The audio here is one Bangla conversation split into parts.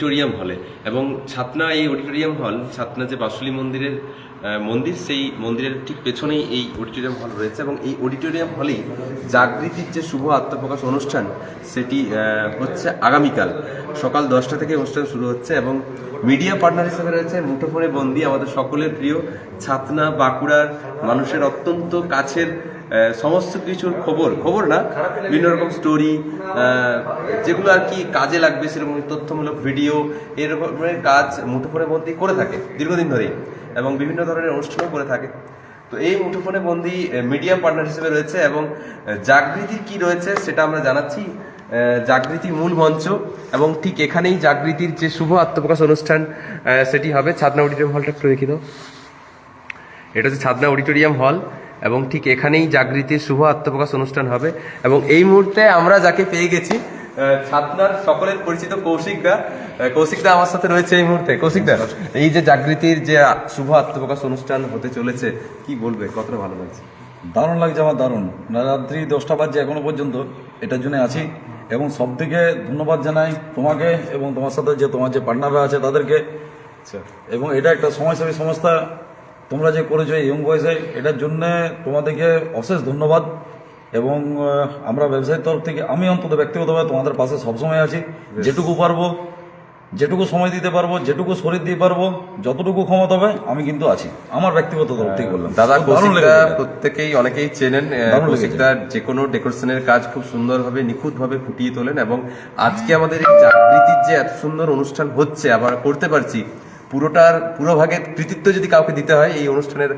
অডিটোরিয়াম হলে, এবং ছাতনা এই অডিটোরিয়াম হল, ছাতনা যে বাসুলি মন্দিরের মন্দির, সেই মন্দিরের ঠিক পেছনেই এই অডিটোরিয়াম হল রয়েছে। এবং এই অডিটোরিয়াম হলেই জাগৃতির যে শুভ আত্মপ্রকাশ অনুষ্ঠান সেটি হচ্ছে আগামীকাল সকাল 10টা থেকে অনুষ্ঠান শুরু হচ্ছে। এবং মিডিয়া পার্টনার হিসেবে রয়েছে মুঠোফোনে বন্দি, আমাদের সকলের প্রিয় ছাতনা বাঁকুড়ার মানুষের অত্যন্ত কাছের সমস্ত কিছুর খবর না, বিভিন্ন রকম স্টোরি, যেগুলো আর কি কাজে লাগবে সেরকম তথ্যমূলক ভিডিও, এরকমের কাজ মুঠোফোনে বন্দি করে থাকে দীর্ঘদিন ধরেই, এবং বিভিন্ন ধরনের অনুষ্ঠানও করে থাকে। তো এই মুঠোফোনে বন্দি মিডিয়া পার্টনার হিসেবে রয়েছে। এবং জাগৃতির কি রয়েছে সেটা আমরা জানাচ্ছি। জাগৃতি মূল মঞ্চ, এবং ঠিক এখানেই জাগৃতির যে শুভ আত্মপ্রকাশ অনুষ্ঠান সেটি হবে। ছাতনা অডিটোরিয়াম হলটা একটু রেখে দাও। এটা হচ্ছে ছাতনা অডিটোরিয়াম হল, এবং ঠিক এখানেই জাগৃতির শুভ আত্মপ্রকাশ অনুষ্ঠান হবে। এবং এই মুহূর্তে আমরা যাকে পেয়ে গেছি, ছাতনার সকলের পরিচিত কৌশিকদা আমার সাথে রয়েছে এই মুহূর্তে। কৌশিকদা, এই যে জাগৃতির যে শুভ আত্মপ্রকাশ অনুষ্ঠান হতে চলেছে, কি বলবে, কতটা ভালো লাগছে? দারুণ লাগছে আমার, দারুণ। রাত্রি 10টা বাজছে এখনো পর্যন্ত এটার জন্য আছি। এবং সব থেকে ধন্যবাদ জানাই তোমাকে এবং তোমার সাথে যে তোমার যে পার্টনাররা আছে তাদেরকে। এবং এটা একটা সমাজসেবী সংস্থা তোমরা যে করেছো ইয়ং বয়সে, এটার জন্যে তোমাদেরকে অশেষ ধন্যবাদ। এবং আমরা ব্যবসায়ীর তরফ থেকে, আমি অন্তত ব্যক্তিগতভাবে তোমাদের পাশে সবসময় আছি। যেটুকু পারবো, যেটুকু সময় দিতে পারবো, যেটুকু শরীর দিয়ে পারবো, যতটুকু ক্ষমতা হবে আমি কিন্তু আছি, আমার ব্যক্তিগত তরফ থেকে বললাম। দাদা খুব দারুণ লেগেছে এটা। প্রত্যেকেই অনেকেই চেনেন। কৌশিকদার যে কোনো ডেকোরেশনের কাজ খুব সুন্দরভাবে নিখুঁতভাবে ফুটিয়ে তোলেন। এবং আজকে আমাদের এই জাগৃতির যে এত সুন্দর অনুষ্ঠান হচ্ছে, আবার করতে পারছি, পুরো ভাগের কৃতিত্ব যদি কাউকে দিতে হয় এই অনুষ্ঠানের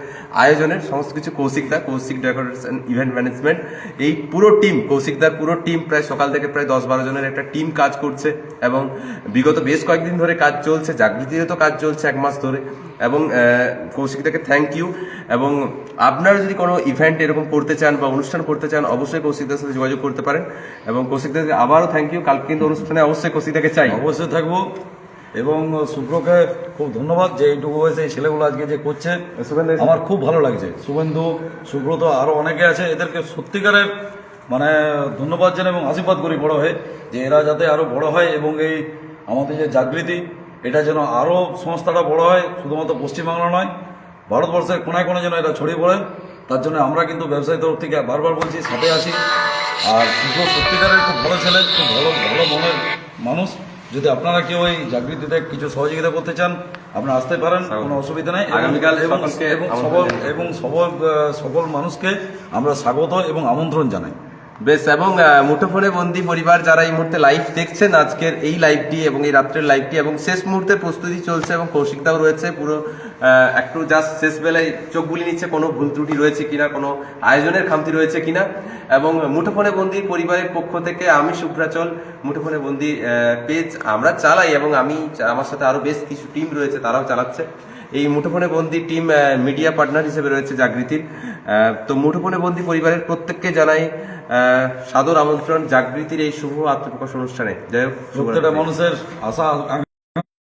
আয়োজনের, সমস্ত কিছু কৌশিক ডেকোরেশন ইভেন্ট ম্যানেজমেন্ট, এই পুরো টিম, কৌশিকদার পুরো টিম, প্রায় সকাল থেকে প্রায় 10-12 জনের একটা টিম কাজ করছে। এবং বিগত বেশ কয়েকদিন ধরে কাজ চলছে, জাগৃতিরও তো কাজ চলছে 1 মাস ধরে। এবং কৌশিকদাকে থ্যাংক ইউ। এবং আপনারা যদি কোনো ইভেন্ট এরকম করতে চান বা অনুষ্ঠান করতে চান, অবশ্যই কৌশিকদার সাথে যোগাযোগ করতে পারেন। এবং কৌশিকদাকে আবারও থ্যাংক ইউ। কালকে কিন্তু অনুষ্ঠানে অবশ্যই কৌশিকদাকে চাই। অবশ্যই থাকবো। এবং শুভ্রকে খুব ধন্যবাদ যে এইটুকু বয়সে এই ছেলেগুলো আজকে যে করছে, আমার খুব ভালো লাগছে। শুভেন্দু, সুব্রত, আরো অনেকে আছে, এদেরকে সত্যিকারের মানে ধন্যবাদ জানাই এবং আশীর্বাদ করি বড় হয়ে, যে এরা যাতে আরো বড় হয় এবং এই আমাদের যে জাগৃতি, এটা যেন আরো সংস্থাটা বড় হয়, শুধুমাত্র পশ্চিমবাংলা নয়, ভারতবর্ষের কোনায় কোনায় যেন এটা ছড়িয়ে পড়ে। তার জন্য আমরা কিন্তু ব্যবসায়ী তরফ থেকে বারবার বলছি, সাথে আছি। আর শুভ্র সত্যিকারের খুব ভালো ছেলে, খুব ভালো ভালো মনের মানুষ। যদি আপনারা কেউ এই জাগৃতিতে কিছু সহযোগিতা করতে চান, আপনারা আসতে পারেন, কোনো অসুবিধা নেই। আগামীকাল এবং সকল মানুষকে আমরা স্বাগত এবং আমন্ত্রণ জানাই। বেশ। এবং মুঠোফোনে বন্দি পরিবার যারা এই মুহূর্তে লাইভ দেখছেন, আজকের এই লাইভটি এবং এই রাত্রের লাইভটি, এবং শেষ মুহূর্তে প্রস্তুতি চলছে, এবং কৌশিকদাও রয়েছে পুরো একটু জাস্ট শেষ বেলায় চোখ বুলি নিচ্ছে কোনো ভুল ত্রুটি রয়েছে কিনা, কোনো আয়োজনের খামতি রয়েছে কিনা। এবং মুঠোফোনে বন্দি পরিবারের পক্ষ থেকে আমি শুভ্রাচল, মুঠোফোনে বন্দি পেজ আমরা চালাই, এবং আমার সাথে আরো বেশ কিছু টিম রয়েছে, তারাও চালাচ্ছে। এই মুঠোফোনে বন্দি টিম মিডিয়া পার্টনার হিসেবে রয়েছে জাগৃতির। তো মুঠোফোনে বন্দি পরিবারের প্রত্যেককে জানাই সাদর আমন্ত্রণ জাগৃতির এই শুভ আত্মপ্রকাশ অনুষ্ঠানে। যাই হোক, প্রত্যেকটা মানুষের আশা